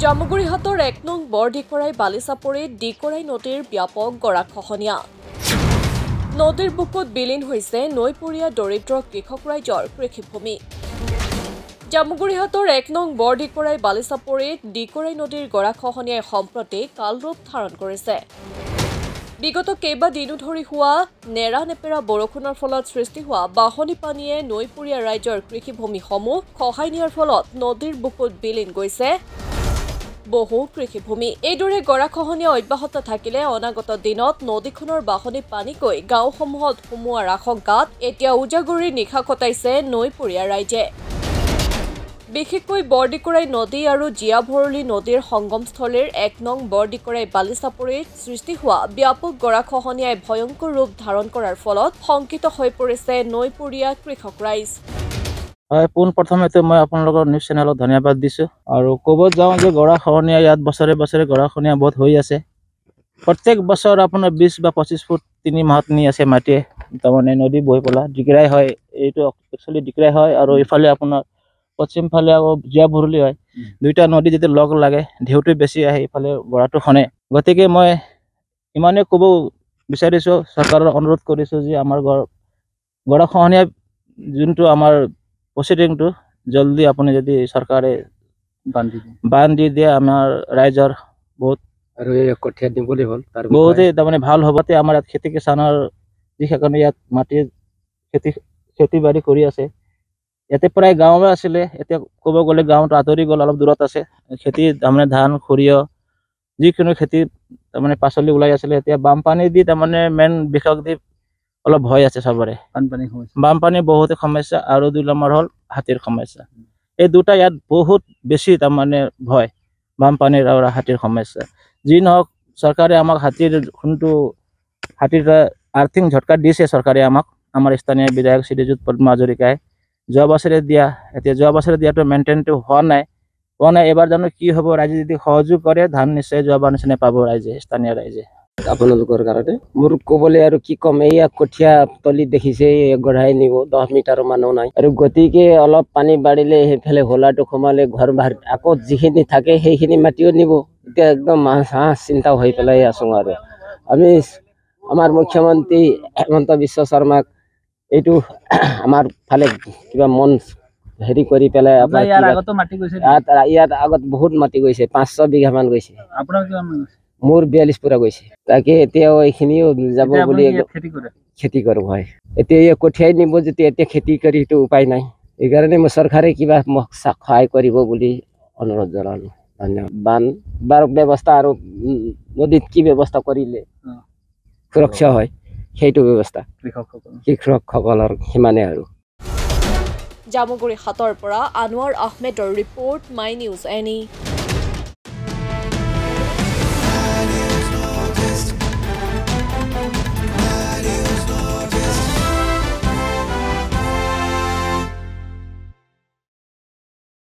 জামুগুৰিহাটৰ ১ নং বৰডিকৰাই বালিচাপৰিত ডিকৰাই নদীৰ ব্যাপক গৰাখহনীয়া। নদীৰ বুকুত বিলীন হৈছে নৈপৰীয়া দৰিদ্ৰ কৃষক ৰাইজৰ কৃষিভূমি। জামুগুৰিহাটৰ ১ নং বৰডিকৰাই বালিচাপৰিত ডিকৰাই নদীৰ গৰাখহনীয়াই সম্প্ৰতি কালৰূপ ধাৰণ কৰিছে। বিগত কেইবাদিনো ধৰি হোৱা নেৰানেপেৰা বৰষুণৰ ফলত সৃষ্টি হোৱা বাঢ়নী পানীয়ে নৈপৰীয়া ৰাইজৰ কৃষিভূমিসমূহ খহাই নিয়াৰ ফলত নদীৰ বুকুত বিলীন গৈছে বহু কৃষিভূমি। এইদৰে গৰাখহনীয়া অব্যাহত থাকিলে অনাগত দিনত নদীখনৰ বাঢ়নী পানী গৈ গাঁওসমূহত সোমোৱাৰ আশংকাত এতিয়া উজাগৰিৰ নিশা কটাইছে নৈপৰীয়া ৰাইজে। বিশেষকৈ বৰডিকৰাই নদী আৰু জীয়াভৰলী নদীৰ সংগমস্থলীৰ ১ নং বৰডিকৰাই বালিচাপৰিত সৃষ্টি হোৱা ব্যাপক গৰাখহনীয়াই ভয়ংকৰ ৰূপ ধাৰণ কৰাৰ ফলত শংকিত হৈ পৰিছে নৈপৰীয়া কৃষক ৰাইজ। হয়, পোনপ্ৰথমে মই আপোনালোকৰ নিউজ চেনেলত ধন্যবাদ দিছোঁ আৰু ক'ব যাওঁ যে গৰাখহনীয়া ইয়াত বছৰে বছৰে গৰাখহনীয়া বহুত হৈ আছে। প্ৰত্যেক বছৰ আপোনাৰ ২০ বা ২৫ ফুট ৩ মাহত নি আছে মাটিয়ে তাৰমানে নদী বৈ পেলাই ডিকৰাই হয়। এইটো একচুৱেলি ডিকৰাই হয় আৰু ইফালে আপোনাৰ পশ্চিম ফালে আকৌ জীয়াভৰলী হয়। দুইটা নদী যেতিয়া লগ লাগে ঢেউটো বেছি আহে, ইফালে গৰাটো খনে। গতিকে মই ইমানেই ক'ব বিচাৰিছোঁ, চৰকাৰৰ অনুৰোধ কৰিছোঁ যে আমাৰ গৰাখহনীয়া যোনটো আমাৰ প্ৰচিডিংটো জলদি আপুনি যদি চৰকাৰে বান্ধ দি দিয়ে আমাৰ ৰাইজৰ বহুত আৰু কঠীয়া দিবলৈ হ'ল বহুতেই তাৰমানে ভাল হ'ব। আমাৰ ইয়াত খেতি কিষাণৰ যিসকলে ইয়াত মাটিৰ খেতি বাতি কৰি আছে, ইয়াতে প্ৰায় গাঁৱৰ আছিলে, এতিয়া ক'ব গ'লে গাঁৱত আঁতৰি গ'ল, অলপ দূৰত আছে খেতি তাৰমানে ধান সৰিয়হ যিকোনো খেতি তাৰমানে পাচলি ওলাই আছিলে। এতিয়া বানপানী দি তাৰমানে মেইন বিষয় দি অলপ ভয় আছে চবৰে। বানপানী বহুতে সমস্যা আৰু ২ নম্বৰ হ'ল হাতীৰ সমস্যা। এই দুটা ইয়াত বহুত বেছি তাৰমানে ভয়, বানপানীৰ আৰু হাতীৰ সমস্যা। যি নহওক চৰকাৰে আমাক হাতীৰ আৰ্থিক ঝটকা দিছে চৰকাৰে আমাক, আমাৰ স্থানীয় বিধায়ক শ্ৰীযুত পদ্ম হাজৰিকাই যোৱা বছৰে দিয়াটো মেইনটেইনটো হোৱা নাই। এবাৰ জানো কি হ'ব, ৰাইজে যদি সহযোগ কৰে ধান নিশ্চয় যোৱাবাৰ নিচিনা পাব ৰাইজে, স্থানীয় ৰাইজে। আপোনালোকৰ কাৰণে মোৰ ক'বলৈ আৰু কি ক'ম, এইয়া কঠীয়া তলি দেখিছে গঢ়াই নিব, 10 মিটাৰ মানুহ নাই আৰু গতিকে অলপ পানী বাঢ়িলে সেইফালে হোলাটো সোমালে ঘৰ বাহিৰ আকৌ যিখিনি থাকে সেইখিনি মাটিও নিব। এতিয়া একদম চিন্তা হৈ পেলাই আছোঁ আৰু আমি আমাৰ মুখ্যমন্ত্ৰী হিমন্ত বিশ্ব শৰ্মাক এইটো আমাৰ ফালে কিবা মন হেৰি কৰি পেলাই ইয়াত আগত বহুত মাটি গৈছে, 500 বিঘা মান গৈছে। মোৰ 42 পুৰা গৈছে। তাকে এতিয়াও এইখিনিও যাব বুলি খেতি কৰোঁ। হয়, এতিয়া কঠিয়াই নিব যেতিয়া এতিয়া খেতি কৰি সেইটো উপায় নাই। সেইকাৰণে মই চৰকাৰে কিবা মোক সহায় কৰিব বুলি অনুৰোধ জনালোঁ। ধন্যবাদ। বান ব্যৱস্থা আৰু নদীত কি ব্যৱস্থা কৰিলে সুৰক্ষা হয় সেইটো ব্যৱস্থা কৃষকসকলৰ সিমানে আৰু। জামুগুৰিহাটৰ পৰা আনোৱাৰ আহমেদৰ ৰিপৰ্ট, মাই নিউজ এনি।